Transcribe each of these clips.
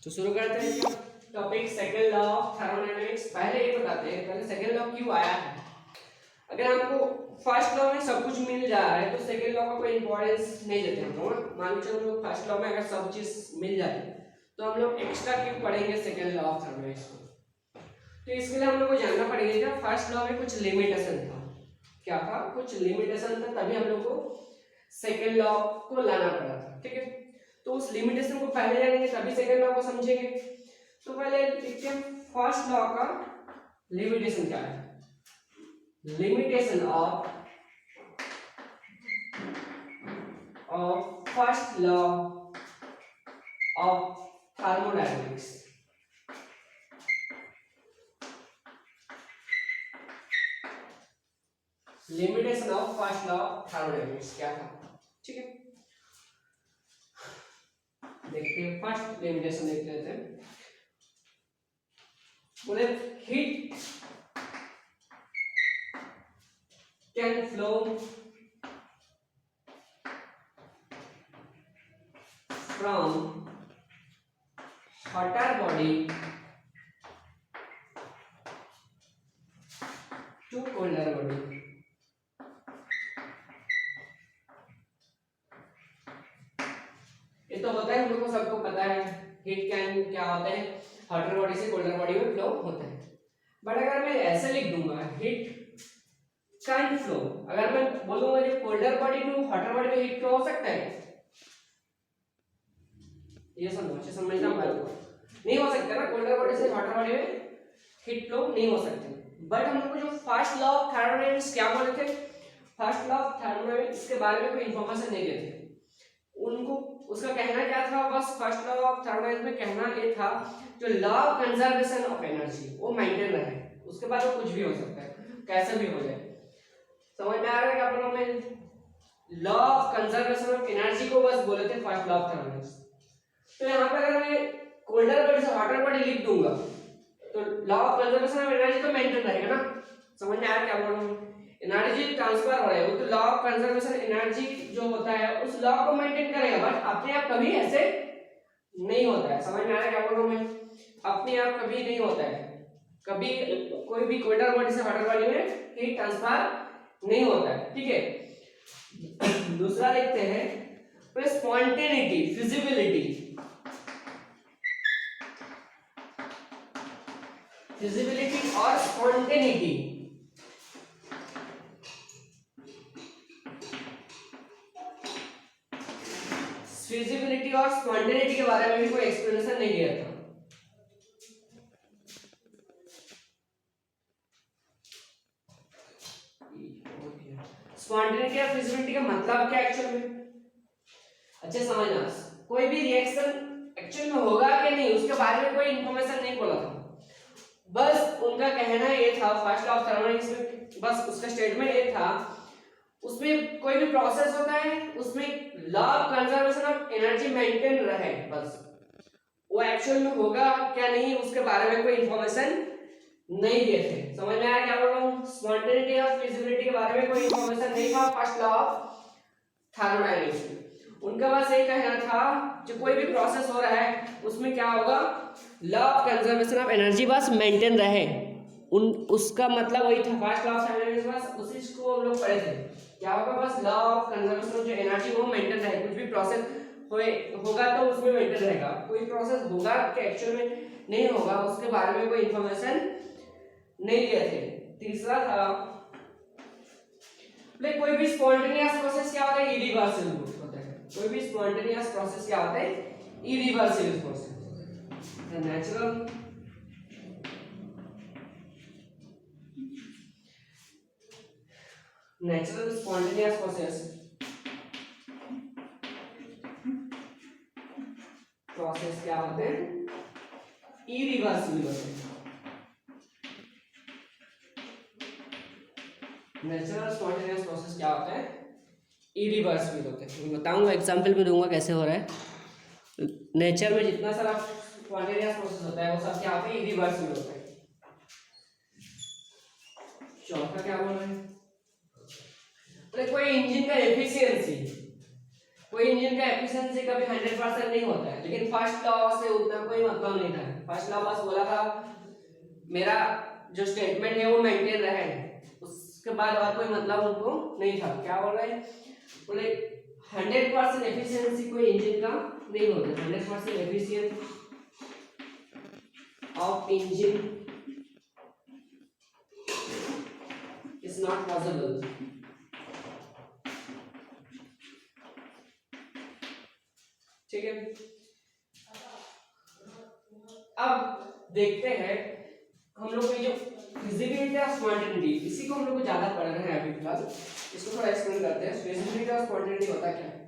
तो शुरू करते हैं topic second law of thermodynamics. पहले ये बताते हैं पहले सेकंड लॉ क्यों आया है। अगर आपको फर्स्ट लॉ में सब कुछ मिल जा रहा है तो सेकंड लॉ का कोई इंपॉर्टेंस नहीं देते हम लोग। मान के चलो हम लोग फर्स्ट लॉ में अगर सब चीज मिल जाए तो हम लोग एक्स्ट्रा क्यों पढ़ेंगे सेकंड लॉ ऑफ थर्मोडायनेमिक्स को। तो इसके लिए हम लोग को जानना पड़ेगा कि फर्स्ट लॉ में कुछ लिमिटेशन था। क्या था? कुछ लिमिटेशन था, तभी हम लोग को सेकंड लॉ को लाना पड़ा था। ठीक है, तो उस लिमिटेशन को पहले जानेंगे तभी सेकंड लॉ को समझेंगे। तो पहले देखते हैं फर्स्ट लॉ का लिमिटेशन क्या है। Limitation of first law of thermodynamics. Limitation of first law of thermodynamics क्या था? ठीक है, देखते हैं फर्स्ट लिमिटेशन देख लेते हैं। बोले heat can flow from hotter body to colder body। ये तो होता है, हम लोग को सबको पता है हीट कैन क्या होता है, हॉटर बॉडी से कोल्डर बॉडी में फ्लो होता है। बट अगर मैं ऐसे लिख दूंगा हीट कैन फ्लो, अगर मैं बोलूंगा जो colder body to hotter body में हीट फ्लो हो सकता है, ये समझना बात को नहीं हो सकता ना। कोल्डर बॉडी से हॉटर बॉडी में हीट फ्लो नहीं हो सकती। बट हम लोग को जो फर्स्ट लॉ ऑफ थर्मोडायनेमिक्स क्या बोले थे, फर्स्ट लॉ ऑफ थर्मोडायनेमिक्स के बारे में कोई इंफॉर्मेशन नहीं देते उनको। उसका कहना क्या था, बस फर्स्ट लॉ ऑफ थर्मोडायनेमिक्स में कहना ये था जो law of conservation of energy वो मेंटेन रहे, उसके बाद वो कुछ भी हो सकता है, कैसे भी हो जाए। समझ में आ रहा है कि आप लोगों में law of conservation of energy को बस बोले थे फर्स्ट लॉ ऑफ थर्मोडायनेमिक्स। तो यहाँ पर अगर मैं कोल्डर बॉडी से हॉटर बॉडी लिख दूंगा तो law of conservation of energy तो मेंटेन रहेगा ना। समझ में आया क्या बोल रहा हूँ? एनर्जी ट्रांसफर हो रहा है वो तो लॉ ऑफ कंजर्वेशन एनर्जी जो होता है उस लॉ को मेंटेन करेगा, बट अपने आप कभी ऐसे नहीं होता है। समझ में आ रहा है क्या बोल रहा हूँ मैं? अपने आप कभी नहीं होता है, कभी कोई भी कोल्डर बॉडी से हॉटर बॉडी में हीट ट्रांसफर नहीं होता है। ठीक है, दूसरा देखते हैं स्पॉन्टेनिटी, फिजिबिलिटी। फिजिबिलिटी और स्पॉन्टेनिटी, फिजिबिलिटी और स्पॉन्टेनिटी के बारे में भी कोई एक्सप्लेनेशन नहीं दिया था। स्पॉन्टेनिटी और फिजिबिलिटी का मतलब क्या एक्चुअल में? अच्छे समझना, कोई भी रिएक्शन एक्चुअल में होगा कि नहीं उसके बारे में कोई इंफॉर्मेशन नहीं बोला था। बस उनका कहना ये था फर्स्ट लॉ ऑफ थर्मोडायनेमिक्स में, बस उसका स्टेटमेंट ये था उसमें कोई भी प्रोसेस होता है उसमें law of conservation of energy maintain रहे, बस वो एक्चुअल में होगा क्या नहीं उसके बारे में कोई इंफॉर्मेशन नहीं दिए थे। समझ में आया क्या बोल रहा हूँ? स्पॉन्टेनिटी और फिजिबिलिटी के बारे में कोई इंफॉर्मेशन नहीं था फर्स्ट लॉ ऑफ थर्मोडायनेमिक्स में। उनका बस ये कहना था जो कोई भी प्रोसेस हो रहा है उसमें क्या होगा, law of conservation of energy बस मेंटेन रहे। उसका मतलब वही था फर्स्ट लॉ ऑफ थर्मोडायनेमिक्स, बस उसी को हम लोग पढ़े थे। क्या होगा, बस लॉ ऑफ कंजर्वेशन ऑफ जो एनर्जी वो मेंटेन रहे, कुछ भी प्रोसेस होगा तो उसमें मेंटेन रहेगा, कोई प्रोसेस होगा कि एक्चुअल में नहीं होगा उसके बारे में कोई इंफॉर्मेशन नहीं दिए थे। तीसरा था कोई भी स्पॉन्टेनियस प्रोसेस क्या होता है, इरिवर्सिबल होता है। कोई भी स्पॉन्टेनियस प्रोसेस क्या होता है, irreversible process. Natural spontaneous process क्या होते हैं, इरिवर्सिबल होते हैं। नेचुरल स्पॉन्टेनियस प्रोसेस क्या होता है, इरिवर्सिबल होते हैं। मैं बताऊंगा, एग्जांपल भी दूंगा कैसे हो रहा है। नेचर में जितना सारा स्पॉन्टेनियस प्रोसेस होता है वो सब क्या होता है, इरिवर्सिबल होता है। चौथा क्या बोल रहे हैं, कोई इंजन का एफिशिएंसी कोई इंजन का एफिशिएंसी कभी 100% नहीं होता है, लेकिन फर्स्ट लॉ से उतना कोई मतलब नहीं था। फर्स्ट लॉ बस बोला था मेरा जो स्टेटमेंट है वो मेंटेन रहे, उसके बाद और कोई मतलब उनको नहीं था। क्या बोल रहे हैं, बोले 100% एफिशिएंसी कोई इंजन का नहीं होता। 100% efficient of engine is not possible. ठीक है, अब देखते हैं हम लोग ये जो फिजिबिलिटी ऑफ स्पॉन्टेनिटी, इसी को हम लोग ज्यादा पढ़ रहे हैं अभी फिलहाल। इसको थोड़ा एक्सप्लेन करते हैं। फिजिबिलिटी ऑफ स्पॉन्टेनिटी होता क्या है।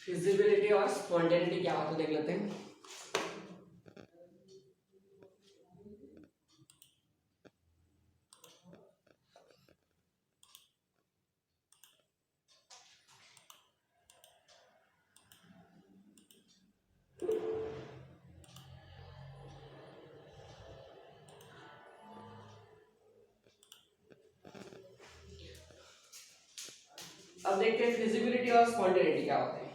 फिजिबिलिटी और स्पॉन्टेनिटी क्या होता है देख लेते हैं। अब देखते हैं फिजिबिलिटी और स्पॉन्टेनिटी क्या होता है।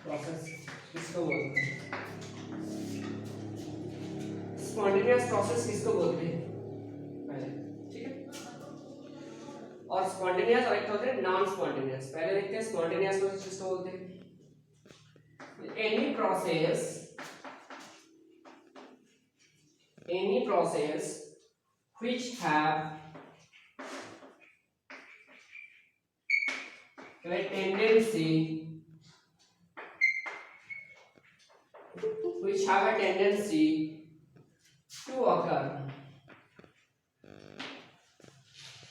प्रोसेस किसको बोलते हैं, स्पॉन्टेनियस प्रोसेस किसको बोलते हैं पहले, ठीक है। और स्पॉन्टेनियस और एक होते हैं नॉन स्पॉन्टेनियस। पहले देखते हैं स्पॉन्टेनियस प्रोसेस किसको बोलते हैं। any process which have a tendency to occur।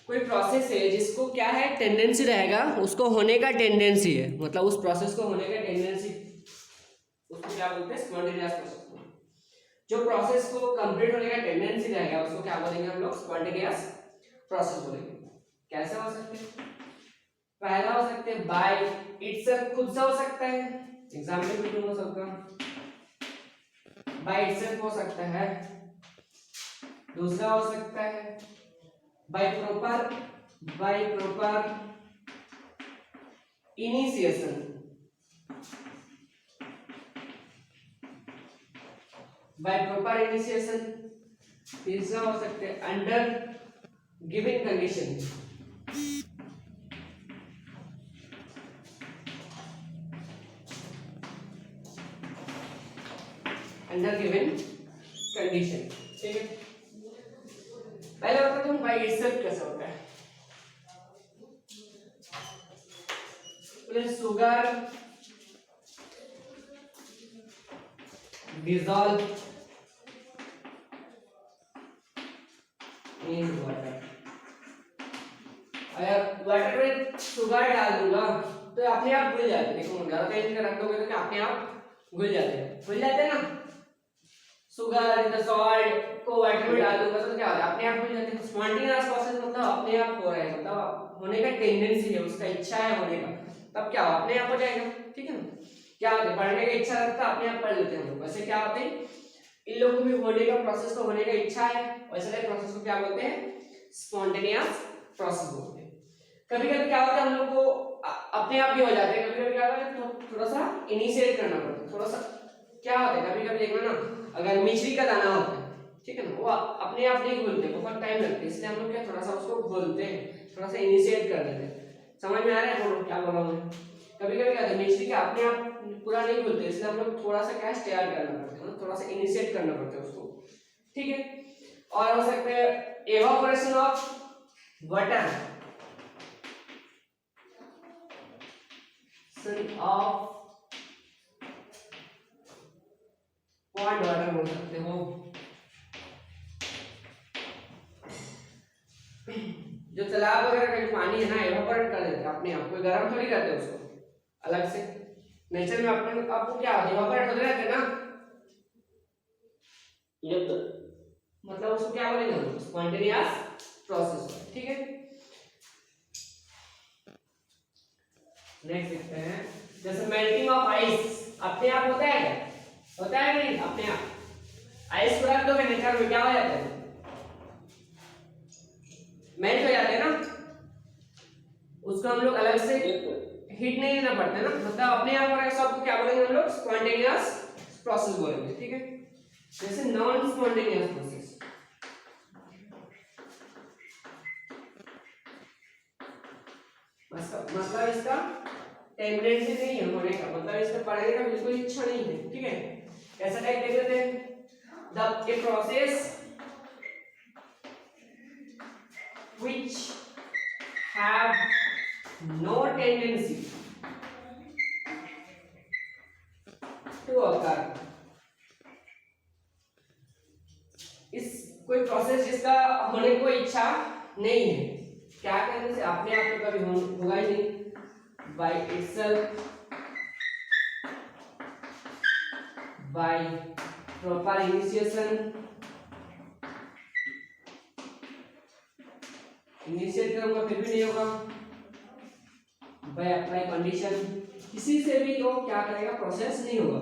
कोई प्रोसेस है जिसको क्या है, टेंडेंसी रहेगा, उसको होने का टेंडेंसी है, मतलब उस प्रोसेस को होने का टेंडेंसी, उसको क्या बोलते हैं, स्पॉन्टेनियस प्रोसेस। जो प्रोसेस को कंप्लीट होने का टेंडेंसी रहेगा उसको क्या बोलेंगे हम लोग, स्पॉन्टेनियस प्रोसेस बोलेंगे। कैसे हो सकते हैं, पहला हो सकते हैं बाय इटसेल्फ, खुद से हो सकता है, एग्जांपल भी हो सकता है, बाय इटसेल्फ हो सकता है। दूसरा हो सकता है by proper initiation, by proper initiation. तीसरा हो सकते हैं under given condition, under given condition, ठीक है। पहले बताता हूँ बाय इटसेल्फ कैसे होता है। Sugar dissolve in water। अगर वाटर में शुगर डाल दूंगा तो अपने आप घुल जाते हैं। देखो ज्यादा टाइम का रख दोगे तो क्या अपने आप घुल जाते हैं ना। शुगर द सॉल्ट को वाटर में डाल दूंगा तो क्या होगा, अपने आप घुल जाते हैं। स्पॉन्टेनियस प्रोसेस मतलब अपने आप हो रहा है, मतलब होने का टेंडेंसी है, उसका इच्छा है होने का, तब क्या हो, अपने आप हो जाएगा, ठीक है ना। क्या होता है, पढ़ने का इच्छा रखता है अपने आप पढ़ लेते हैं हम लोग। वैसे क्या होते हैं, इन लोगों को भी होने का प्रोसेस को होने का इच्छा है, वैसे प्रोसेस को क्या बोलते हैं, स्पॉन्टेनियस प्रोसेस बोलते हैं। कभी कभी क्या होता है, हम लोग को अपने आप भी हो जाते हैं, कभी कभी क्या होता है तो थोड़ा सा इनिशिएट करना पड़ता है, थोड़ा सा क्या होता है, कभी कभी देखना ना, अगर मिश्री का दाना होता है, ठीक है ना, वो अपने आप नहीं घुलते, बहुत टाइम लगता है, इसलिए हम लोग क्या थोड़ा सा उसको घोलते हैं, थोड़ा सा इनिशिएट कर देते हैं। समझ में आ रहा है क्या बोला मैं। कभी कभी क्या होता है, मिश्री का अपने आप पूरा नहीं घुलते, इसलिए हम लोग थोड़ा सा क्या स्टेयर करना पड़ता है, थोड़ा सा इनिशिएट करना पड़ता है उसको, ठीक है। और हो सकते हैं evaporation of water, of pond water बोल सकते हो। जो तालाब वगैरह का जो पानी है ना, एवापोरेट कर देते हैं अपने आप, कोई गर्म थोड़ी करते हैं उसको अलग से, नेचर में अपने आपको क्या एवापोरेट होते रहते हैं ना, ये मतलब उसको क्या बोलेंगे हम, स्पॉन्टेनियस प्रोसेस, ठीक है। नेक्स्ट देखते हैं, जैसे मेल्टिंग ऑफ आइस अपने आप होता है क्या? होता है नहीं अपने आप? आइस को रख दो नेचर में क्या हो जाता है? मेल्ट हो जाते हैं ना, उसको हम लोग अलग से हीट नहीं देना पड़ता है ना, मतलब अपने आप हो रहा है। सबको क्या बोलेंगे हम लोग? स्पॉन्टेनियस प्रोसेस बोलेंगे, ठीक है। जैसे नॉन स्पॉन्टेनियस प्रोसेस, मतलब इसका टेंडेंसी नहीं है होने का, मतलब इसका पढ़ने का बिल्कुल इच्छा नहीं है, ठीक है। कैसा टाइप देख लेते हैं, the a process which have no tendency to occur, इस कोई प्रोसेस जिसका होने की कोई इच्छा नहीं है, क्या कहने से अपने आप तो कभी होगा ही नहीं, by itself, by proper initiation, initiate करूंगा फिर भी नहीं होगा, बाय अप्लाई कंडीशन, किसी से भी वो क्या करेगा? प्रोसेस नहीं होगा।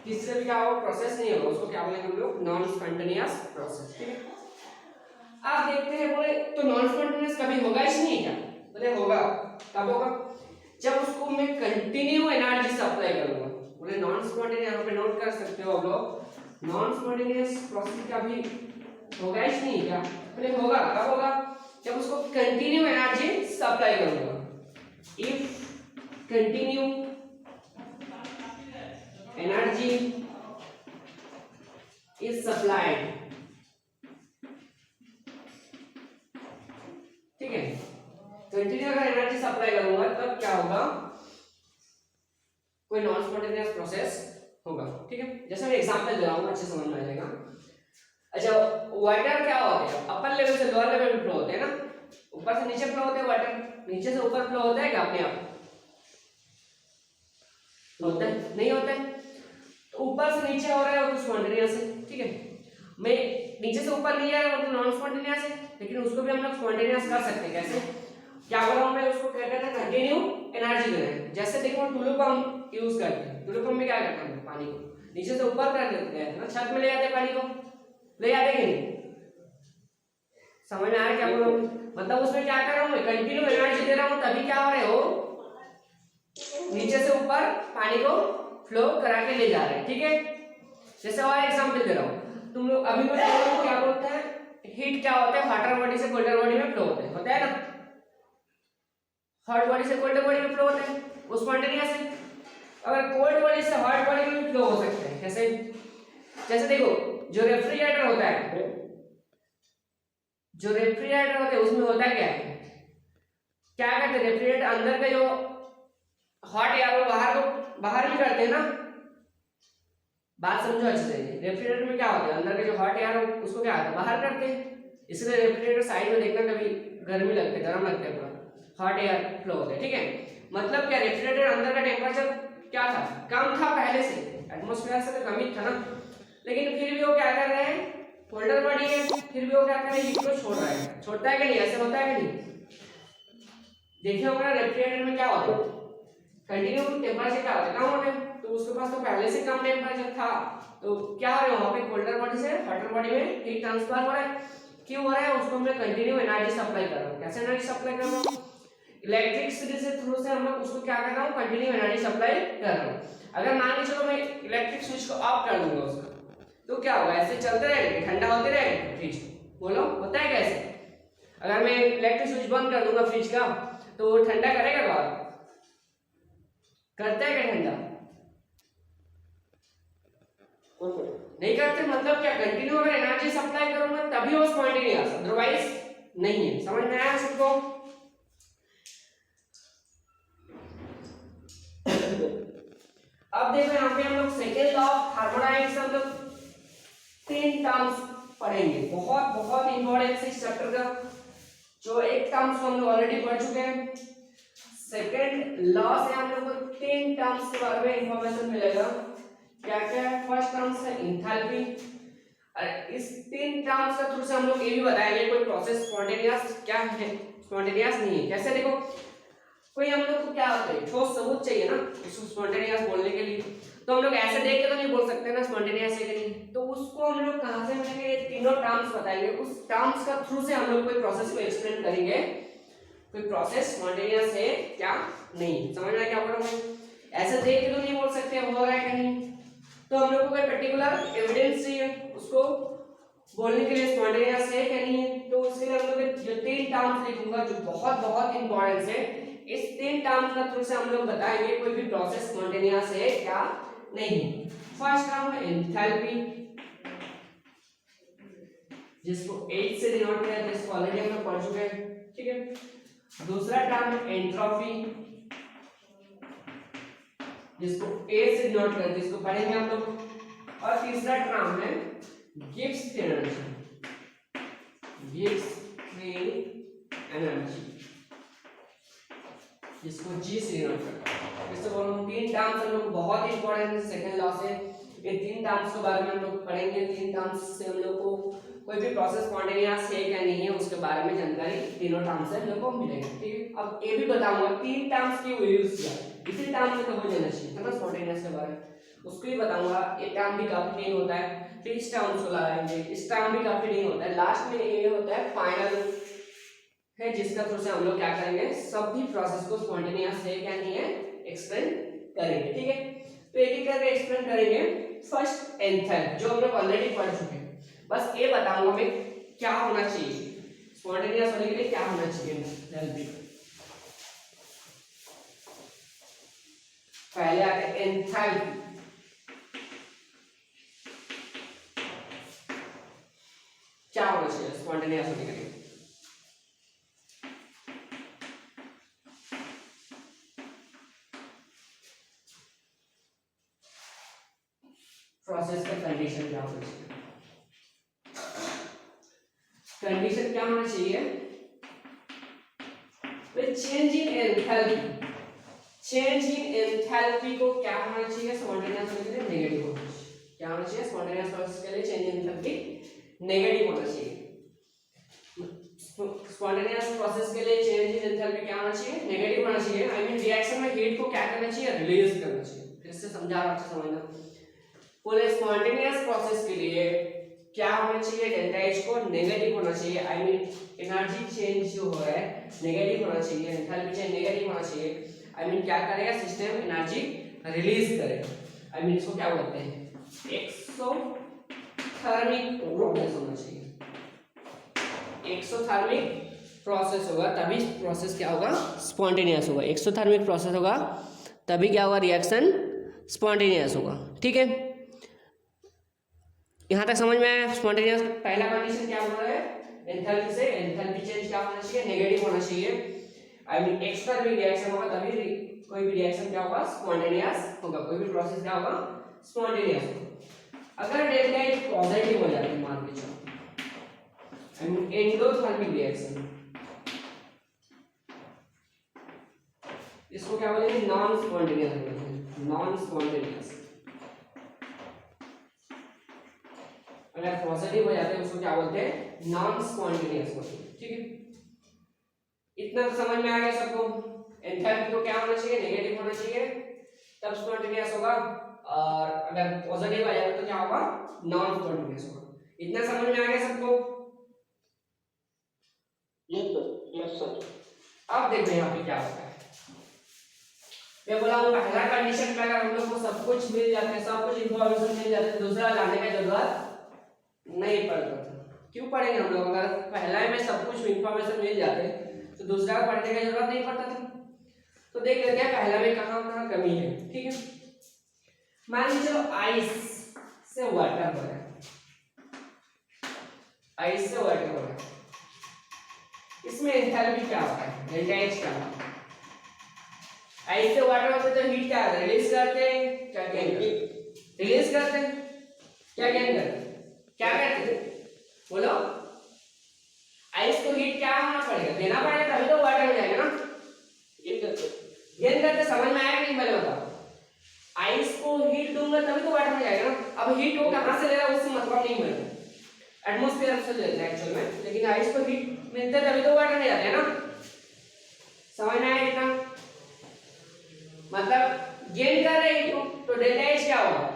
किसी से भी क्या होगा? प्रोसेस नहीं होगा, उसको क्या बोलेंगे हम लोग? नॉन स्पॉन्टेनियस प्रोसेस, ठीक है। आप देखते हैं, बोले तो नॉन स्पॉन्टेनियस कभी होगा ही नहीं क्या? बोले होगा, कब होगा? जब उसको मैं कंटिन्यू एनर्जी सप्लाई करूंगा। बोले नॉन स्पॉन्टेनियस, यहाँ पे नोट कर सकते हो आप लोग, नॉन स्पॉन्टेनियस प्रोसेस कभी होगा ही नहीं क्या? बोले होगा, कब होगा? जब उसको कंटिन्यू एनर्जी सप्लाई करूंगा। If continue energy is supplied, ठीक है, कंटिन्यू अगर एनर्जी सप्लाई करूंगा तब क्या होगा? कोई नॉन स्पॉन्टेनियस प्रोसेस होगा, ठीक है। जैसे मैं एग्जांपल दे रहा हूँ, अच्छे समझ में आ जाएगा। अच्छा, वाटर क्या होते हैं? अपर लेवल से लोअर लेवल में फ्लो होते हैं ना, ऊपर से नीचे फ्लो होते हैं वाटर, नीचे से ऊपर फ्लो होता है क्या अपने आप? होता है? नहीं होता है। तो ऊपर से नीचे हो रहा है वो तो स्पॉन्टेनियस है, ठीक है। मैं नीचे से ऊपर लिया है वो तो नॉन स्पॉन्टेनियस है, लेकिन उसको भी हम लोग स्पॉन्टेनियस कर सकते हैं। कैसे? क्या बोला हूं मैं? उसको कहते हैं कंटिन्यू एनर्जी दे रहे हैं। जैसे देखो टुलू पंप यूज करते हैं, टुलू पंप में क्या करते हैं? पानी को नीचे से ऊपर कर देते हैं ना, छत में ले जाते हैं पानी को, ले जाते कि नहीं? समझ में आ रहा है क्या बोल रहा हूं? मतलब उसमें क्या कर रहा हूं मैं? कंटिन्यू एनर्जी दे रहा हूं, तभी क्या हो रहा है? वो नीचे से ऊपर पानी को फ्लो करा के ले जा रहे हैं, ठीक है। जैसे और एग्जांपल दे रहा हूं, तुम लोग अभी मैं क्या बोलते हैं? हीट क्या होता है? हॉटर बॉडी से कोल्डर बॉडी में फ्लो होता है ना, हॉट बॉडी से कोल्ड बॉडी में फ्लो होता है, वो स्पॉन्टेनियस है। अगर कोल्ड बॉडी से हॉट बॉडी में फ्लो हो सकते हैं, कैसे? जैसे देखो, जो रेफ्रिजरेटर होता है, जो रेफ्रिजरेटर होता है उसमें होता क्या है? क्या करते हैं? रेफ्रिजरेटर अंदर का जो हॉट एयर वो बाहर भी करते हैं ना, बात समझो अच्छे से। रेफ्रिजरेटर में क्या होता है? अंदर का जो हॉट एयर उसको क्या होता है? बाहर करते हैं। इसलिए रेफ्रिजरेटर साइड में देखना, कभी गर्मी लगती है, गर्म लगता है, पूरा हॉट एयर फ्लो होता है, ठीक है। मतलब क्या? रेफ्रिजरेटर अंदर का टेम्परेचर क्या था? कम था पहले से, एटमॉस्फेयर से तो कम ही था ना, लेकिन फिर भी वो क्या कर रहे हैं? कोल्डर बॉडी है, फिर भी वो क्या कर रहे हैं? हीट को छोड़ रहा है। छोड़ता है कि नहीं? ऐसे होता है कि नहीं? देखिए होगा रेफ्रिजरेटर में क्या होता है? कंटिन्यू टेम्परेचर क्या होता है? कम होता है, तो उसके पास तो पहले से कम टेम्परेचर था, तो क्या हो रहा है? वहां पे कोल्डर बॉडी से हॉटर बॉडी में हीट ट्रांसफर हो रहा है। क्यों हो रहा है? उसको मैं कंटिन्यू एनर्जी सप्लाई कर रहा हूँ। कैसे एनर्जी सप्लाई कर रहा हूँ? इलेक्ट्रिसिटी से थ्रू से हम लोग उसको क्या कर रहा हूँ? कंटिन्यू एनर्जी सप्लाई कर रहा हूँ। अगर मान के चलो मैं इलेक्ट्रिक स्विच को ऑफ कर दूंगा उसका, तो क्या होगा? ऐसे चलते रहेगा, ठंडा होते रहेगा फ्रिज, बोलो होता है कैसे? अगर मैं इलेक्ट्रिक स्विच बंद कर दूंगा फ्रिज का, तो वो ठंडा करेगा बाहर? करता है क्या ठंडा? नहीं करते। मतलब क्या? कंटिन्यू अगर एनर्जी सप्लाई करूंगा तभी वो स्पॉन्टेनियस, अदरवाइज नहीं है। समझ में आया सबको? अब देखो यहाँ पे हम लोग सेकेंड लॉ ऑफ थर्मोडायनेमिक्स हम लोग 3 टर्म्स पढ़ेंगे, बहुत बहुत इंपॉर्टेंट है इस चैप्टर का। जो एक टर्म्स हम लोग ऑलरेडी पढ़ चुके हैं, सेकेंड लॉ से हम लोग को 3 टर्म्स के बारे में इंफॉर्मेशन मिलेगा। क्या क्या है? फर्स्ट टर्म्स है एंथैल्पी, अरे इस तीन टर्म्स का थ्रू से हम लोग ये भी बताएंगे कोई प्रोसेस स्पॉन्टेनियस क्या है, स्पॉन्टेनियस नहीं है। कैसे देखो, कोई हम लोग को क्या होता है ठोस सबूत चाहिए ना उसको स्पॉन्टेनियस बोलने के लिए, तो हम लोग ऐसे देख के तो नहीं बोल सकते ना स्पॉन्टेनियस है कि नहीं, तो उसको हम लोग कहां से मिलेंगे, ये तीनों टर्म्स बताएंगे, उस टर्म्स का थ्रू से हम लोग कोई प्रोसेस को एक्सप्लेन करेंगे, कोई प्रोसेस स्पॉन्टेनियस है क्या नहीं। समझ में क्या बोल रहा हूं, ऐसे देख के तो नहीं बोल सकते हो रहा है कि नहीं, तो हम लोग को कोई पर्टिकुलर एविडेंस चाहिए उसको बोलने के लिए स्पॉन्टेनियस है क्या नहीं है। तो उसके लिए हम लोग जो तीन टर्म्स लिखूंगा जो बहुत बहुत इंपॉर्टेंट है, इस तीन टर्म्स का थ्रू से हम लोग बताएंगे कोई भी प्रोसेस स्पॉन्टेनियस है क्या नहीं। फर्स्ट टर्म है एंथैल्पी, जिसको H से डिनोट किया जाता है, इसको ऑलरेडी हम लोग पढ़ चुके हैं, ठीक है। दूसरा टर्म है एंट्रोपी, जिसको A से डिनोट करते हैं, इसको पढ़ेंगे हम लोग। और तीसरा टर्म है गिब्स एनर्जी, गिब्स एनर्जी, जिसको G से डिनोट करते हैं। इससे बोलूं तीन टर्म्स हम लोग बहुत इंपॉर्टेंट है सेकंड लॉ से, ये तीन टर्म्स के बारे में हम लोग पढ़ेंगे। तीन टर्म्स से हम लोग को कोई भी प्रोसेस स्पॉन्टेनियस है क्या नहीं है उसके बारे में जानकारी तीनों टर्म्स से हम लोग को मिलेगी, ठीक है। अब ये भी बताऊंगा तीन टर्म्स की वैल्यूज क्या है, इसी टर्म में तो हो जाना चाहिए है ना स्पॉन्टेनियस के बारे में, उसको भी बताऊंगा। ये टर्म भी काफी नहीं होता है, फिर इस टर्म्स को लगाएंगे, इस टर्म भी काफी नहीं होता है, लास्ट में ये होता है फाइनल है, जिसका थ्रू से हम लोग क्या करेंगे सभी प्रोसेस को स्पॉन्टेनियस है क्या नहीं है एक्सप्लेन करेंगे, ठीक है। तो एक एक करके एक्सप्लेन करेंगे। फर्स्ट एंथैल्पी जो हम लोग ऑलरेडी पढ़ चुके हैं, बस ये बताऊंगा मैं क्या होना चाहिए स्पॉन्टेनियस होने के लिए, क्या होना चाहिए एंथैल्पी। पहले आते हैं एंथैल्पी, क्या होना चाहिए स्पॉन्टेनियस होने के लिए। प्रोसेस का कंडीशन क्या होना चाहिए, कंडीशन क्या होना चाहिए, change in enthalpy, change in enthalpy को क्या होना चाहिए स्पॉन्टेनियस होने के लिए नेगेटिव होना चाहिए। क्या होना चाहिए स्पॉन्टेनियस प्रोसेस के लिए चेंज इन एंथैल्पी नेगेटिव होना चाहिए। स्पॉन्टेनियस प्रोसेस के लिए चेंज इन एंथैल्पी क्या होना चाहिए नेगेटिव होना चाहिए। आई मीन रिएक्शन में हीट को क्या करना चाहिए रिलीज करना चाहिए। फिर से समझा रहा हूं, समझना। पूरे स्पॉन्टेनियस प्रोसेस के लिए क्या होना चाहिए डेल्टा H को नेगेटिव होना चाहिए, आई मीन एनर्जी चेंज जो हो रहा है नेगेटिव होना चाहिए, एंथैल्पी चेंज नेगेटिव होना चाहिए। आई मीन क्या करेगा सिस्टम एनर्जी रिलीज करेगा, आई मीन इसको क्या बोलते हैं एक्सोथर्मिक प्रोसेस होना चाहिए। एक्सोथर्मिक प्रोसेस होगा तभी प्रोसेस क्या होगा स्पॉन्टेनियस होगा, एक्सोथर्मिक प्रोसेस होगा तभी क्या होगा रिएक्शन स्पॉन्टेनियस होगा, ठीक है। यहां तक समझ में आया। स्पॉन्टेनियस पहला कंडीशन क्या बोल रहा है एंथैल्पी से, एंथैल्पी चेंज क्या होना चाहिए नेगेटिव होना चाहिए, आई मीन एक्सोथर्मिक रिएक्शन होगा तभी कोई भी रिएक्शन क्या होगा स्पॉन्टेनियस होगा, कोई भी प्रोसेस क्या होगा स्पॉन्टेनियस होगा। अगर डेल्टा H पॉजिटिव हो जाती है मान के चलो, आई मीन एंडोथर्मिक रिएक्शन, इसको क्या बोलेंगे नॉन स्पॉन्टेनियस, नॉन स्पॉन्टेनियस। अगर पॉजिटिव हो जाते हैं उसको क्या बोलते हैं नॉन स्पॉन्टेनियस बोलते हैं, ठीक है। इतना समझ में आ गया सबको। एंथैल्पी को क्या होना चाहिए नेगेटिव होना चाहिए तब स्पॉन्टेनियस होगा, और अगर पॉजिटिव आ जाए तो क्या होगा नॉन स्पॉन्टेनियस होगा। इतना समझ में आ गया सबको। Yes sir. अब देखो यहाँ पे क्या होता है, मैं बोला हूँ पहला कंडीशन पे अगर हम लोग को सब कुछ मिल जाता है, सब कुछ इंफॉर्मेशन मिल जाता है, दूसरा लाने की जरूरत नहीं पड़ता था। क्यों पढ़ेंगे हम लोग, अगर पहला में सब कुछ इंफॉर्मेशन मिल जाते तो दूसरा पढ़ने की जरूरत नहीं पड़ता था। तो देख लेते हैं पहला में कहाँ कमी है, ठीक है। मान लीजिए आइस से वाटर हो रहा है, आइस से वाटर हो रहा है, इसमें एंथैल्पी क्या होता है डेल्टा H क्या होता है। आइस से वाटर होते तो हीट क्या रिलीज करते हैं क्या गेन करते, रिलीज करते हैं क्या गेन करते, क्या करते बोलो। आइस को हीट क्या होना पड़ेगा देना पड़ेगा तभी तो वाटर हो जाएगा ना, गेन करते। समझ में आया कि नहीं पहले बताओ। आइस को हीट दूंगा तभी तो वाटर हो जाएगा ना। अब हीट वो कहां से ले रहा है उससे मतलब नहीं है, एटमॉस्फेयर से लेते हैं एक्चुअल में, लेकिन आइस को हीट मिलते तभी तो वाटर नहीं जाते है ना। समझ में आया इतना? मतलब गेन कर रहे हैं तो डेल्टा एच क्या होगा?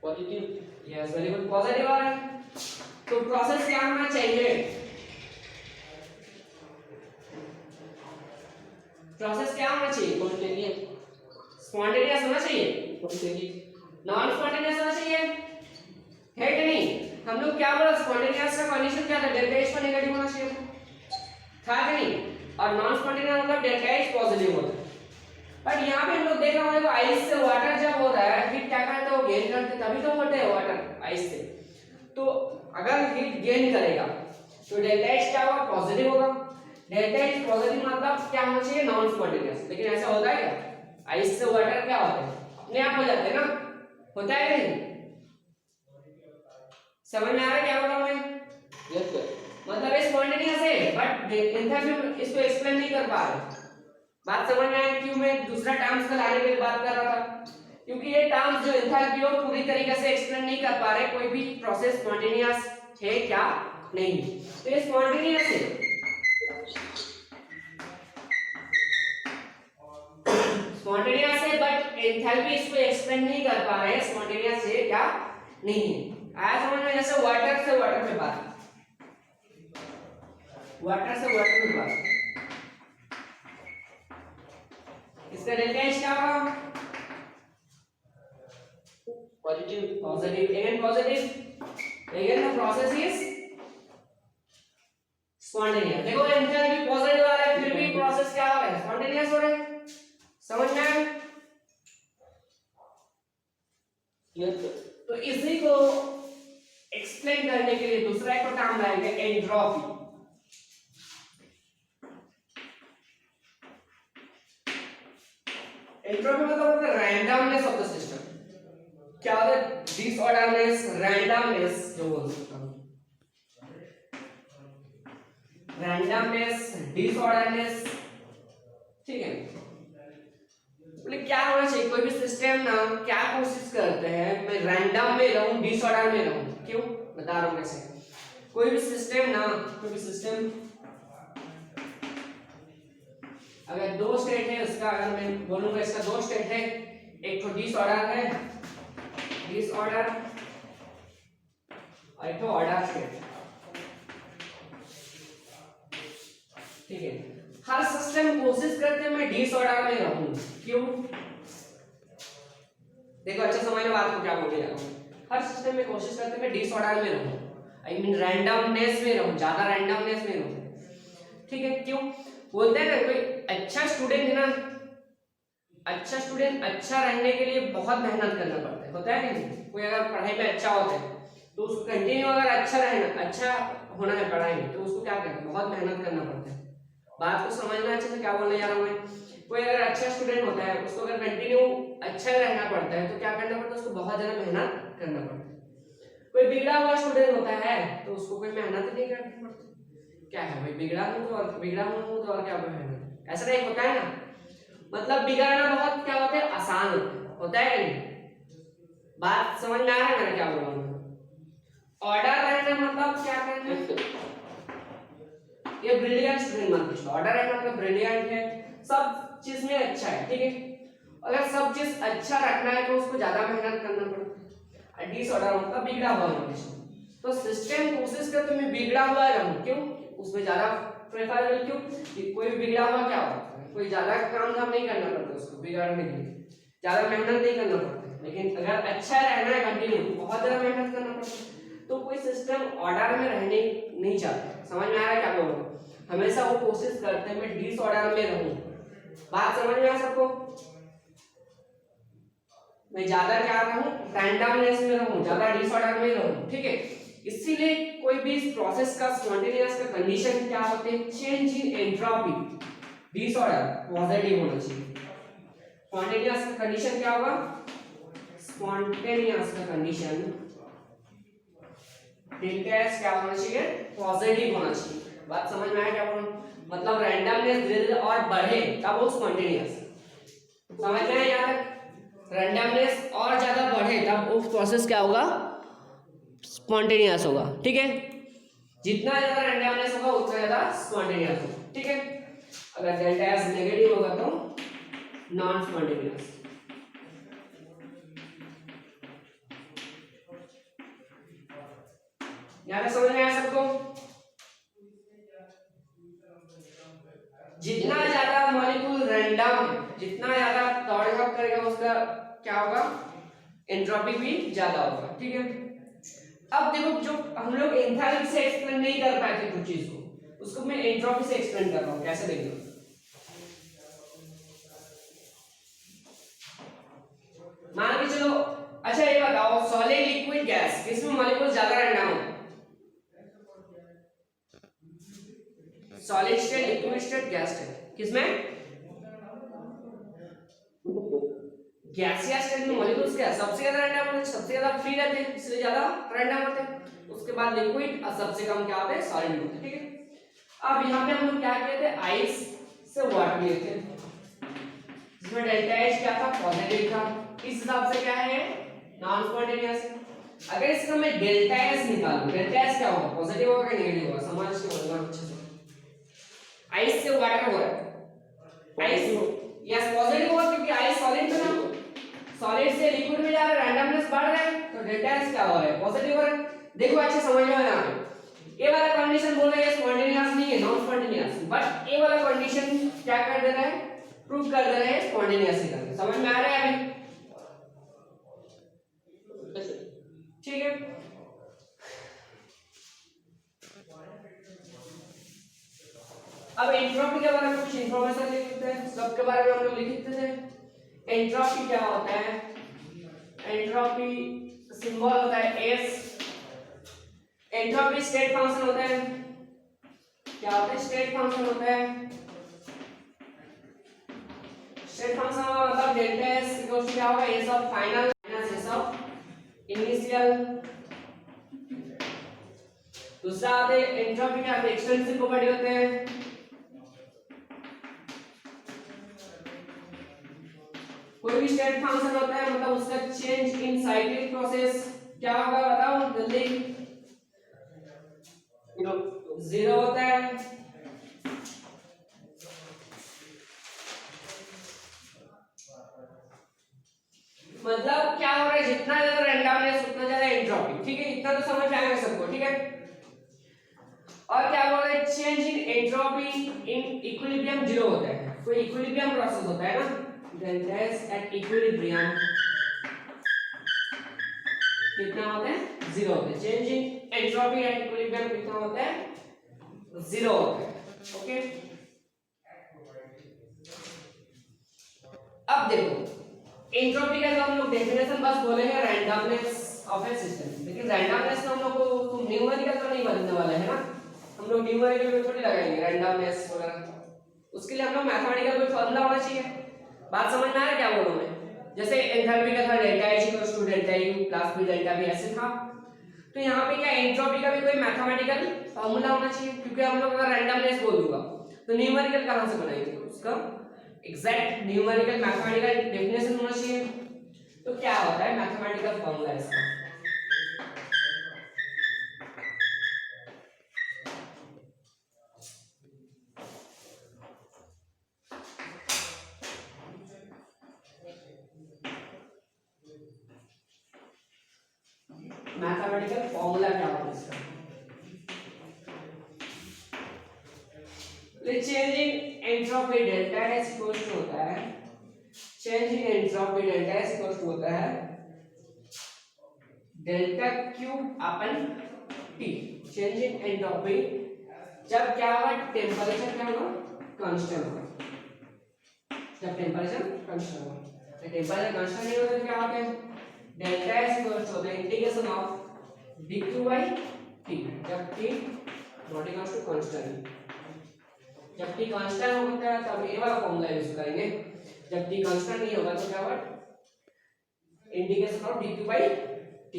Positive. Yes very good, positive आ रहा है। तो प्रोसेस क्या होना चाहिए? प्रोसेस क्या होना चाहिए? स्पॉन्टेनियस होना चाहिए, नॉन स्पॉन्टेनियस होना चाहिए, है कि नहीं? हम लोग क्या बोला, स्पॉन्टेनियस का कंडीशन क्या था? डेल्टा एच पर नेगेटिव होना चाहिए था कि नहीं? और नॉन स्पॉन्टेनियस मतलब डेल्टा एच पॉजिटिव होता है। बट यहाँ पे हम लोग देख रहे हैं आइस से वाटर जब होता है हीट क्या करते हो? गेन करते, तभी तो होते हैं वाटर आइस से। तो अगर हीट गेन करेगा तो डेल्टा एच क्या होगा? पॉजिटिव होगा। डेल्टा एच पॉजिटिव मतलब क्या होना चाहिए? Non spontaneous. लेकिन ऐसा होता है क्या? आइस से वाटर क्या होता है? अपने आप हो जाते हैं ना, होता है कि नहीं? समझ में आ रहा है क्या बोल रहा हूं मैं? Yes sir. मतलब ये स्पॉन्टेनियस है बट एंथैल्पी इसको एक्सप्लेन नहीं कर पा रहे। बात समझ में आया क्यों मैं दूसरा टर्म्स का लाने के लिए बात कर रहा था? क्योंकि ये टर्म्स जो एंथैल्पी हो पूरी तरीके से एक्सप्लेन नहीं कर पा रहे कोई भी प्रोसेस स्पॉन्टेनियस है क्या नहीं। तो ये स्पॉन्टेनियस है, स्पॉन्टेनियस है बट एंथैल्पी इसको एक्सप्लेन नहीं कर पा रहे हैं स्पॉन्टेनियस है क्या नहीं है। आया समझ में? जैसे वाटर से वाटर में बात, वाटर से वाटर में बात, इसका डेल्टा एच क्या होगा? Positive. Positive again, positive again, the process is spontaneous. देखो एंथैल्पी पॉजिटिव आ रहा है फिर भी प्रोसेस क्या हो रहा है? स्पॉन्टेनियस हो रहा है। समझ में आया? तो इसी को एक्सप्लेन करने के लिए दूसरा एक टर्म लाएंगे, एंट्रोपी। एंट्रोपी मतलब रैंडमनेस ऑफ द सिस्टम। क्या होता है? डिसऑर्डरनेस, रैंडमनेस जो बोल सकता हूं, रैंडमनेस, डिसऑर्डरनेस, ठीक है। बोले क्या होना चाहिए? कोई भी सिस्टम ना क्या कोशिश करते हैं, मैं रैंडम में रहूं, डिसऑर्डर में रहूं। क्यों? बता रहा हूं कैसे। कोई भी सिस्टम ना, कोई भी सिस्टम अगर दो स्टेट है उसका, अगर मैं बोलूंगा इसका दो स्टेट है, एक तो डिसऑर्डर है, डिसऑर्डर, और एक तो ऑर्डर स्टेट, ठीक है। हर सिस्टम कोशिश करते हैं मैं डिसऑर्डर में रहूं। क्यों? देखो अच्छा समझ लो बात को क्या बोलने जा रहा हूं। हर सिस्टम में कोशिश करते हैं मैं डिसऑर्डर में रहूं, आई मीन रैंडमनेस में रहूं, ज्यादा रैंडमनेस में रहूं, ठीक है। क्यों बोलते हैं ना, कोई अच्छा स्टूडेंट है ना, अच्छा स्टूडेंट अच्छा रहने के लिए बहुत मेहनत करना पड़ता है, होता है कि नहीं? कोई अगर पढ़ाई में अच्छा होता है तो उसको कंटिन्यू अगर अच्छा रहना, अच्छा होना है पढ़ाई में, तो उसको क्या करना है? बहुत मेहनत करना पड़ता है। बात को समझना अच्छे से क्या बोलने जा रहा हूं मैं। कोई अगर अच्छा स्टूडेंट होता है उसको अगर कंटिन्यू अच्छा रहना पड़ता है तो क्या करना पड़ता है? उसको बहुत ज्यादा मेहनत करना पड़ता है। कोई बिगड़ा हुआ स्टूडेंट होता है तो उसको कोई मेहनत नहीं करनी पड़ती। क्या है भाई, बिगड़ा हूं तो और क्या मेहनत, ऐसा नहीं होता है ना। मतलब बिगाड़ना बहुत क्या होता है? आसान होता है कि नहीं? बात समझ में आ रहा है मैंने क्या बोल रहा हूं? ऑर्डर रहना मतलब क्या करना? ये ब्रिलियंट स्टूडेंट मान लीजिए, ऑर्डर है मतलब ब्रिलियंट है, सब चीज में अच्छा है, ठीक है। अगर सब चीज अच्छा रखना है तो उसको ज्यादा मेहनत करना पड़ता है। डिसऑर्डर मतलब बिगड़ा हुआ कंडीशन, तो सिस्टम कोशिश करते मैं बिगड़ा हुआ रहूं। क्यों? उसमें ज्यादा प्रेफरेबल, क्यों कि कोई बिगड़ा हुआ क्या होता है? कोई ज्यादा काम धाम नहीं करना पड़ता उसको बिगाड़ने के लिए, ज्यादा मेहनत नहीं करना पड़ता। लेकिन अगर अच्छा रहना है कंटिन्यू तो बहुत ज्यादा मेहनत करना पड़ता है। तो कोई सिस्टम ऑर्डर में रहने नहीं चाहता। समझ में आ रहा है क्या बोल रहा हूं? हमेशा वो कोशिश करते हैं मैं डिसऑर्डर में रहूं। बात समझ में आ सबको? मैं ज्यादा क्या रहूं? रैंडमनेस में रहूं, ज्यादा डिसऑर्डर में रहूं, ठीक है। इसीलिए कोई भी प्रोसेस का स्पॉन्टेनियस का कंडीशन क्या होते हैं? Change in entropy, disorder positive होना चाहिए। स्पॉन्टेनियस का कंडीशन क्या होगा? स्पॉन्टेनियस का कंडीशन डेल्टा एस क्या होना चाहिए? पॉजिटिव होना चाहिए। बात समझ में आया क्या बोल? मतलब रैंडमनेस धीरे धीरे और बढ़े तब वो स्पॉन्टेनियस। समझ में आया यहाँ तक? रैंडमनेस और ज्यादा बढ़े तब वो प्रोसेस क्या होगा? स्पॉन्टेनियस होगा, ठीक है। जितना ज्यादा रैंडमनेस होगा उतना ज्यादा स्पॉन्टेनियस होगा, ठीक है। अगर डेल्टा एस नेगेटिव होगा तो नॉन स्पॉन्टेनियस। यहां तक समझ में आया सबको? जितना ज्यादा मॉलिक्यूल रैंडम है, जितना ज्यादा दौड़ भाग करेगा उसका क्या होगा, एंट्रोपी भी ज्यादा होगा, ठीक है। अब देखो जो हम लोग एंथैल्पी से एक्सप्लेन नहीं कर पाए थे कुछ चीज को, उसको मैं एंट्रोपी से एक्सप्लेन कर रहा हूं, कैसे देखिए। मान के चलो, अच्छा ये बताओ सॉलिड लिक्विड गैस किसमें मॉलिक्यूल ज्यादा रैंडम होता है? Solid state, liquid state, gas state, किसमें? गैसियस स्टेट में मॉलिक्यूल्स क्या सबसे ज्यादा रैंडम होते हैं, सबसे ज्यादा फ्री रहते हैं, इसलिए ज्यादा रैंडम होते हैं। उसके बाद लिक्विड और सबसे कम क्या होते हैं, सॉलिड होते हैं, ठीक है। अब यहाँ पे हम लोग क्या किए थे, आइस से वाटर लिए थे, जिसमें डेल्टा एच क्या था, पॉजिटिव था। इस हिसाब से क्या है, नॉन स्पॉन्टेनियस है। अगर इसका मैं डेल्टा एस निकालूं, डेल्टा एस क्या होगा, पॉजिटिव होगा कि नेगेटिव होगा, समझ के बोलना अच्छे से। आइस से वाटर हो रहा है, आइस यस पॉजिटिव होगा क्योंकि आइस सॉलिड में ना, सॉलिड से लिक्विड में जा रहा है, रैंडमनेस बढ़ रहा है, तो डेल्टा एस क्या हो रहा है, पॉजिटिव हो रहा है। देखो अच्छे समझ में आया, ये वाला कंडीशन बोल रहा है स्पॉन्टेनियस नहीं है, नॉन स्पॉन्टेनियस, बट ये वाला कंडीशन क्या कर दे रहा है, प्रूव कर दे रहे हैं स्पॉन्टेनियस से। समझ में आ रहा है अभी, ठीक है। अब एंट्रोपी के बारे में कुछ इंफॉर्मेशन लिख लेते हैं, सबके बारे में हम लोग लिख लेते थे। एंट्रोपी क्या होता है, एंट्रोपी सिंबल होता है एस। एंट्रोपी स्टेट फंक्शन होता है, क्या होता है, स्टेट फंक्शन होता है। स्टेट फंक्शन का मतलब डेल्टा एस इक्वल्स क्या होगा, S of final minus S of initial. दूसरा आते एंट्रोपी के एक्सटेंसिव प्रॉपर्टी होते हैं, कोई भी स्टेट फंक्शन होता है मतलब उसका चेंज इन साइक्लिक प्रोसेस क्या होगा बताओ जल्दी, जीरो होता है। मतलब क्या हो रहा है, जितना ज्यादा रैंडमनेस उतना ज्यादा एंट्रोपी, ठीक है। इतना तो समझ में आएगा सबको, ठीक है। और क्या बोल रहे हैं, change in entropy in equilibrium zero होता है, कोई इक्विलिब्रियम प्रोसेस होता है ना, डेल्टा एस एट इक्विलिब्रियम कितना होता है, जीरो होता है। Change in entropy at equilibrium कितना होता है, जीरो होता है, ओके। अब देखो एंट्रोपी का जो हम लोग डेफिनेशन बस बोलेंगे रैंडमनेस ऑफ ए सिस्टम, लेकिन रैंडमनेस तो हम लोग को न्यूमेरिकल तो नहीं बनने वाला है ना, हम लोग न्यूमेरिकल में थोड़ी लगाएंगे रैंडमनेस वगैरह। उसके लिए हम लोग मैथमेटिकल कोई फार्मूला होना चाहिए। बात समझ में आ रहा है क्या बोल रहा हूं मैं? जैसे एंथैल्पी का था delta H equals to delta U plus B delta B, ऐसे था। तो यहाँ पे क्या एंट्रोपी का भी कोई मैथमेटिकल फार्मूला होना चाहिए, क्योंकि हम लोग अगर रैंडमनेस बोल दूंगा तो न्यूमेरिकल कहां से बनाएंगे, उसका एग्जैक्ट न्यूमेरिकल मैथमेटिकल डेफिनेशन होना चाहिए। तो क्या होता है मैथमेटिकल फार्मूला इसका, मैथमेटिकल फार्मूला क्या होता है इसका, change in entropy delta S equals to होता है, change in entropy delta S equals to होता है delta Q upon T. Change in entropy जब क्या होगा, टेंपरेचर क्या होगा, कांस्टेंट होगा। जब टेंपरेचर कांस्टेंट होगा, तो टेंपरेचर कांस्टेंट नहीं होता तो क्या होता है, डेल्टा एस इक्वल्स होता है integration of dq by t, जब t not equals to constant. जब t कांस्टेंट होता है तब ये वाला फॉर्मूला यूज करेंगे, जब t कांस्टेंट नहीं होगा तो क्या होगा, integration of dq by t।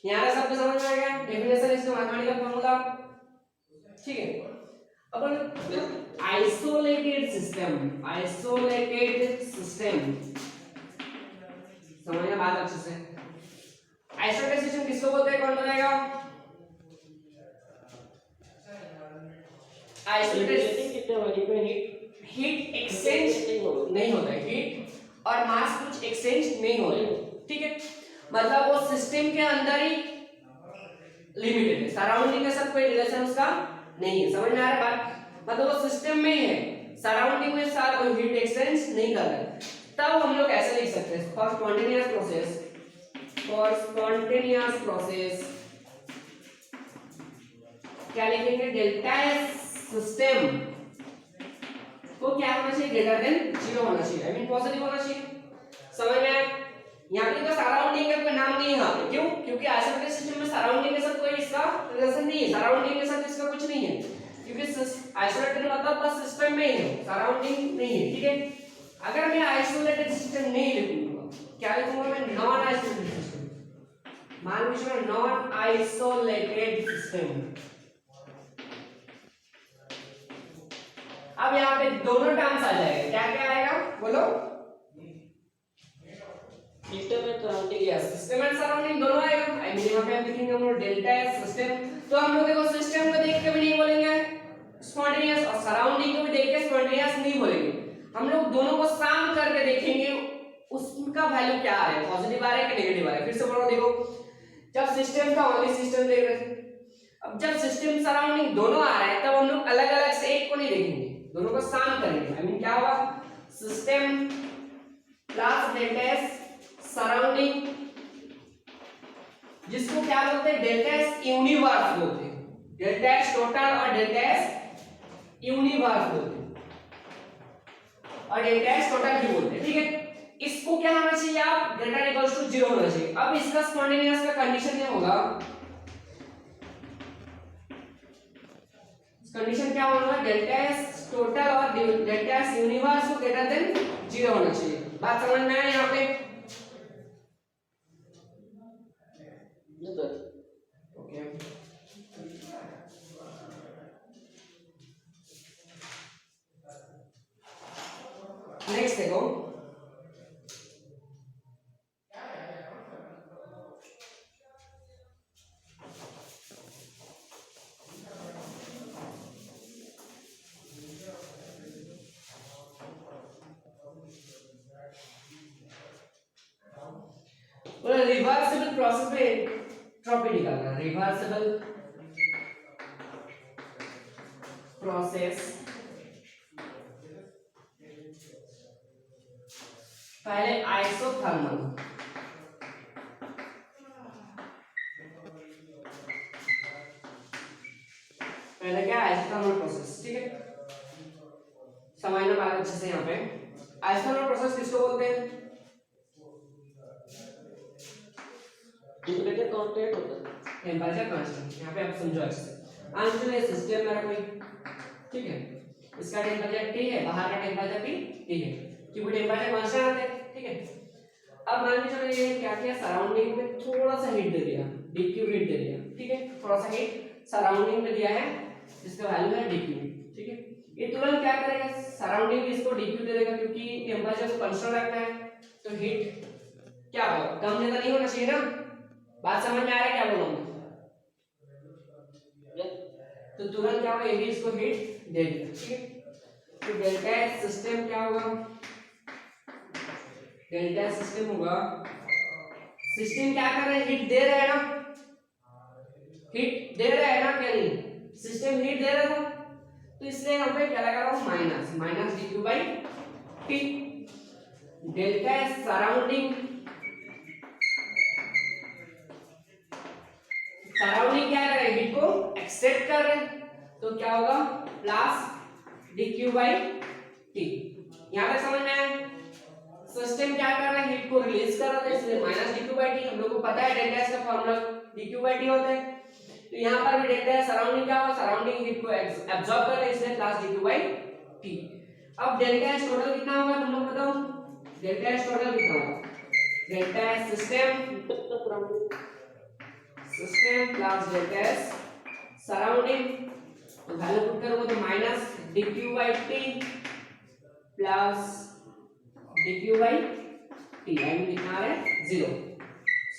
यहां सबको समझ में आ गया डेफिनेशन इसका मैथमेटिकल फार्मूला, ठीक है। अब आइसोलेटेड सिस्टम, आइसोलेटेड सिस्टम समझना बात अच्छे से। आइसोलेटेड सिस्टम किसको बोलते हैं, कौन बताएगा? आइसोलेटेड हीट एक्सचेंज नहीं होता है, हीट और मास कुछ एक्सचेंज नहीं हो रहे, ठीक है। मतलब वो सिस्टम के अंदर ही लिमिटेड है, सराउंडिंग के साथ कोई रिलेशन उसका नहीं है। समझ में आ रहा है बात? मतलब वो सिस्टम में ही है, सराउंडिंग में साथ कोई हीट एक्सचेंज नहीं कर रहा है। तब हम लोग ऐसे लिख सकते हैं, for spontaneous process, for spontaneous process क्या लिखेंगे? डेल्टा एस सिस्टम को क्या होना चाहिए? ग्रेटर देन 0 होना चाहिए, आई मीन पॉजिटिव होना चाहिए। समझ में आया? यहाँ पे तो सराउंडिंग का कोई नाम नहीं है यहाँ पे, क्यों? क्योंकि आइसोलेटेड सिस्टम में सराउंडिंग के साथ कोई इसका रिलेशन नहीं है, सराउंडिंग के साथ इसका कुछ नहीं है, क्योंकि आइसोलेटेड मतलब बस सिस्टम में ही है, सराउंडिंग नहीं है, ठीक है। अगर मैं आइसोलेटेड सिस्टम नहीं लिखूंगा, क्या लिखूंगा मैं? Non isolated system. मान लीजिए नॉन आइसोलेटेड सिस्टम। अब यहाँ पे दोनों टर्म्स आ जाएगा, क्या क्या आएगा बोलो? System and surrounding, yes, system and surrounding दोनों आएगा। आई मीन यहाँ पे हम लिखेंगे हम लोग डेल्टा एस सिस्टम, तो हम लोग देखो सिस्टम को देख के भी नहीं बोलेंगे स्पॉन्टेनियस, और सराउंडिंग को भी देख के स्पॉन्टेनियस नहीं बोलेंगे। हम लोग दोनों को सम करके देखेंगे उसका वैल्यू क्या आ रहा है, पॉजिटिव आ रहा है कि नेगेटिव आ रहा है। फिर से बोलो, देखो जब सिस्टम का ओनली सिस्टम देख रहे थे, अब जब सिस्टम सराउंडिंग दोनों आ रहा है तब हम लोग अलग अलग से एक को नहीं देखेंगे, दोनों को सम करेंगे। आई मीन क्या होगा? System plus delta S surrounding, जिसको क्या बोलते हैं? डेल्टा एस यूनिवर्स बोलते हैं, डेल्टा एस टोटल और डेल्टा एस यूनिवर्स बोलते हैं, और डेल्टा एस टोटल भी बोलते हैं, ठीक है। इसको क्या होना चाहिए? आप ग्रेटर इक्वल्स टू 0 होना चाहिए। अब इसका स्पॉन्टेनियस का कंडीशन क्या होगा? कंडीशन क्या होगा? डेल्टा एस टोटल और डेल्टा एस यूनिवर्स को ग्रेटर देन 0 होना चाहिए। बात समझ में आया यहाँ पे? ओके, नेक्स्ट देखो, रिवर्सिबल प्रोसेस में एंट्रोपी निकालना। रिवर्सिबल प्रोसेस पहले आइसोथर्मल, पहले क्या? आइसोथर्मल प्रोसेस, ठीक है। समझना बात अच्छे से। यहाँ पे आइसोथर्मल प्रोसेस किसको बोलते हैं? टेम्परेचर कांस्टेंट होता है, टेम्परेचर कांस्टेंट। यहाँ पे आप समझो अच्छे से। आंसर है सिस्टम मेरा कोई, ठीक है, इसका टेम्परेचर T है, बाहर का टेम्परेचर भी T है, क्योंकि टेम्परेचर कांस्टेंट आते हैं, ठीक है। अब मान लीजिए मैंने ये क्या किया, सराउंडिंग में थोड़ा सा हीट दे दिया, dq हीट दे दिया, ठीक है, थोड़ा सा हीट सराउंडिंग में दिया है जिसका वैल्यू है dq, ठीक है। ये तुरंत क्या करेगा? सराउंडिंग इसको dq दे देगा, क्योंकि टेम्परेचर को कांस्टेंट रखना है, तो हीट क्या होगा? कम ज्यादा नहीं होना चाहिए ना। बात समझ में आ रहा है क्या बोल रहा हूं? तो तुरंत क्या होगा? ये भी इसको हीट दे देगा, ठीक है। तो डेल्टा एस सिस्टम क्या होगा? डेल्टा एस सिस्टम होगा, सिस्टम क्या कर रहा है? हीट दे रहा है ना, हीट दे रहा है ना, क्या नहीं? सिस्टम हीट दे रहा था, तो इसलिए यहाँ पे क्या लगा रहा हूं? Minus, minus dq by T. Delta S surrounding, surrounding क्या कर रहा है? हीट को एक्सेप्ट कर रहे हैं, तो क्या होगा? Plus dq by T. यहां तक समझ में आया? सिस्टम क्या कर रहा है? हीट को रिलीज कर रहा है, इसलिए माइनस dq बाई टी। हम लोग को पता है डेल्टा एस का फार्मूला dq बाई टी होता है, तो यहां पर भी डेल्टा एस सराउंडिंग क्या होगा? सराउंडिंग हीट को एब्जॉर्ब कर रहा है, इसलिए प्लस dq बाई टी। अब डेल्टा एस टोटल कितना होगा तुम लोग बताओ? डेल्टा एस टोटल कितना होगा? Delta S system plus delta S surrounding, तो वैल्यू पुट करूंगा तो माइनस dq/t प्लस dq/t यानी कितना आ रहा है 0।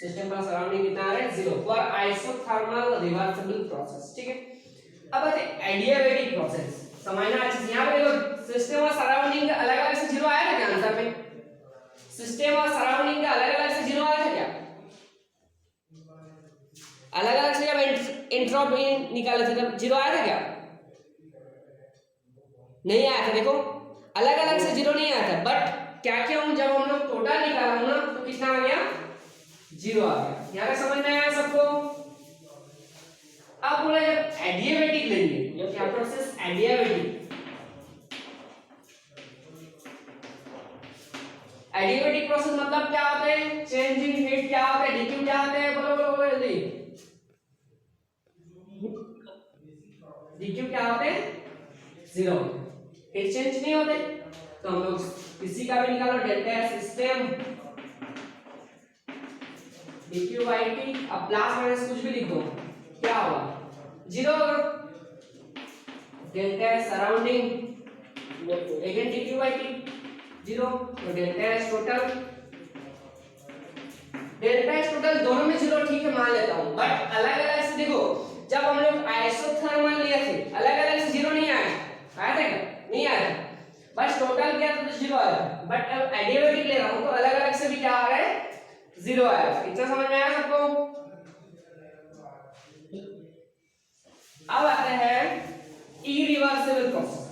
सिस्टम का सराउंडिंग कितना आ रहा है 0 फॉर आइसोथर्मल रिवर्सिबल प्रोसेस। ठीक है, अब आते हैं एडियाबैटिक प्रोसेस। समझना अच्छे से। यहाँ पे देखो सिस्टम और सराउंडिंग का अलग अलग से 0 आया था क्या आंसर में? सिस्टम और सराउंडिंग का अलग अलग से 0 आया था क्या? अलग अलग से जब एंट्रोपी निकाले थे तब 0 आया था क्या? नहीं आया था। देखो अलग अलग से 0 नहीं आया था, बट क्या क्या हूं जब हम लोग टोटल निकाला हूं ना तो कितना आ गया 0 आ गया। यहां तक समझ में आया सबको? अब बोला जब एडियाबैटिक लेंगे, क्या प्रोसेस एडियाबैटिक। एडियाबैटिक प्रोसेस मतलब क्या होता है? चेंज इन हीट क्या होता है? डीक्यू क्या होता है? बोलो बोलो बोलो जल्दी। डीक्यू क्या होते हैं? 0 हीट चेंज नहीं होते। तो हम लोग किसी का भी निकालो डेल्टा सिस्टम dq/t, अब प्लस माइनस कुछ भी लिख दो, क्या होगा 0 होगा। डेल्टा सराउंडिंग अगेन dq/t 0, तो डेल्टा टोटल दोनों में 0 ठीक है मान लेता हूं, बट अलग अलग से देखो जब हम लोग आइसोथर्मल लिए थे अलग अलग से 0 नहीं आया था क्या? नहीं आया था, बस टोटल किया तो 0 आया। बट अब एडियाबैटिक ले रहा हूं तो अलग अलग से भी क्या आ रहा है 0 आया। इतना समझ में आया सबको? अब आते हैं इरिवर्सिबल प्रोसेस।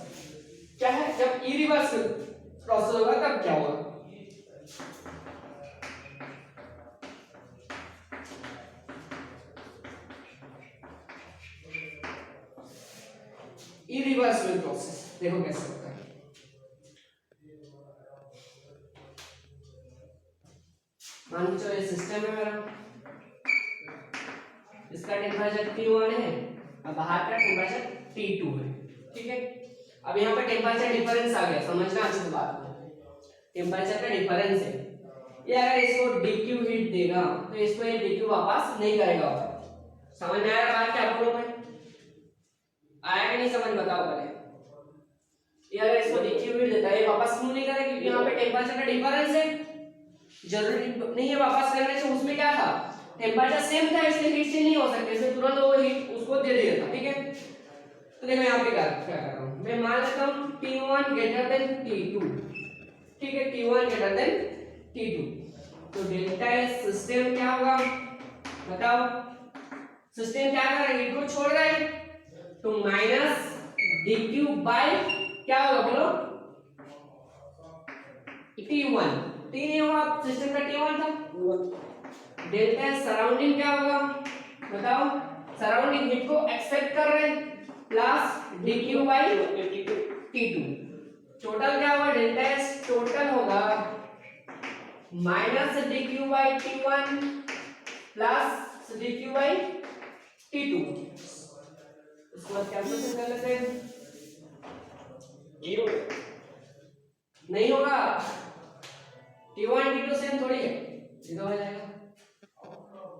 क्या है? जब इरिवर्सिबल प्रोसेस होगा तब क्या होगा? इरिवर्सिबल प्रोसेस देखो कैसे होता है। मान के चलो ये सिस्टम है मेरा, इसका टेम्परेचर T1 है और बाहर का टेम्परेचर T2 है। ठीक है, अब यहाँ पे टेम्परेचर डिफरेंस आ गया, समझना अच्छे से बात को। टेम्परेचर का डिफरेंस है, ये अगर इसको dq हीट देगा तो इसको ये dq वापस नहीं करेगा। समझ में आ रहा बात क्या बोलो मैं? आया कि नहीं समझ बताओ पहले। ये अगर इसको dq हीट देता है ये वापस क्यों नहीं करेगा? क्योंकि यहाँ पे टेम्परेचर का डिफरेंस है, जरूरी नहीं है वापस करने से। उसमें क्या था टेम्परेचर सेम था इसलिए हीट से नहीं हो सकते, इसलिए तुरंत वो हीट उसको दे दिया था। ठीक है, तो देखो यहाँ पे क्या कर रहा हूँ मैं, मान लेता हूँ T1 ग्रेटर देन T2। ठीक है, T1 ग्रेटर देन T2, तो डेल्टा सिस्टम क्या होगा बताओ? सिस्टम क्या कर रहा है? हीट को छोड़ रहा है, तो माइनस dq बाय क्या होगा बोलो? T1 T नहीं होगा, सिस्टम का T1 था। डेल्टा सराउंडिंग क्या होगा बताओ? सराउंडिंग हीट को एक्सेप्ट कर रहे हैं plus dq by T2। Total क्या होगा? डेल्टा एस टोटल होगा minus dq by T1 plus dq by T2। उसके बाद कैंसिल कर लेते हैं, 0 नहीं होगा। T1 T2 सेम थोड़ी है, 0 हो जाएगा।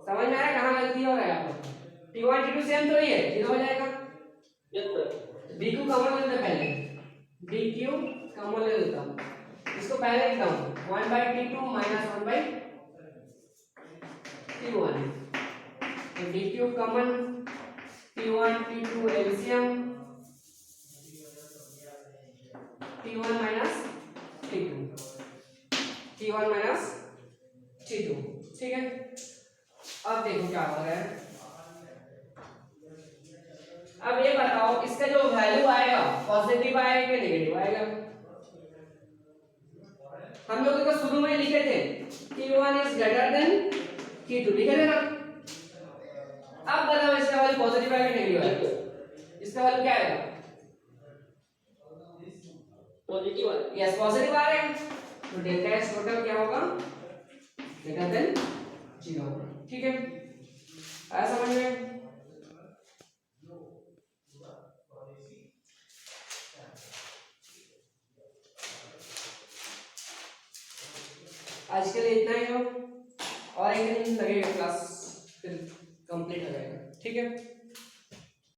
समझ में आया कहां गलती हो रहा है आपको? T1 T2 सेम थोड़ी है, 0 हो जाएगा। dq कॉमन ले लेते पहले, dq कॉमन ले लेता हूं, इसको पहले लिखता हूं 1 by T2 minus 1 by T1, तो dq common T1 T2 LCM T1 minus T2, T1 minus T2। ठीक है, अब देखो क्या हो रहा है। अब ये बताओ इसका जो वैल्यू आएगा पॉजिटिव आएगा कि नेगेटिव आएगा? हम लोग तो शुरू में लिखे थे T1 is greater than T2 लिखे थे ना। अब बताओ इसका वैल्यू पॉजिटिव आएगा कि नेगेटिव आएगा? इसका वैल्यू क्या आएगा? पॉजिटिव आएगा। यस पॉजिटिव आ रहा है, तो डेल्टा एस टोटल क्या होगा? ग्रेटर देन 0 होगा। ठीक है, आया समझ में? आज के लिए इतना ही हो, और एक दिन लगेगा क्लास फिर कंप्लीट हो जाएगा। ठीक है।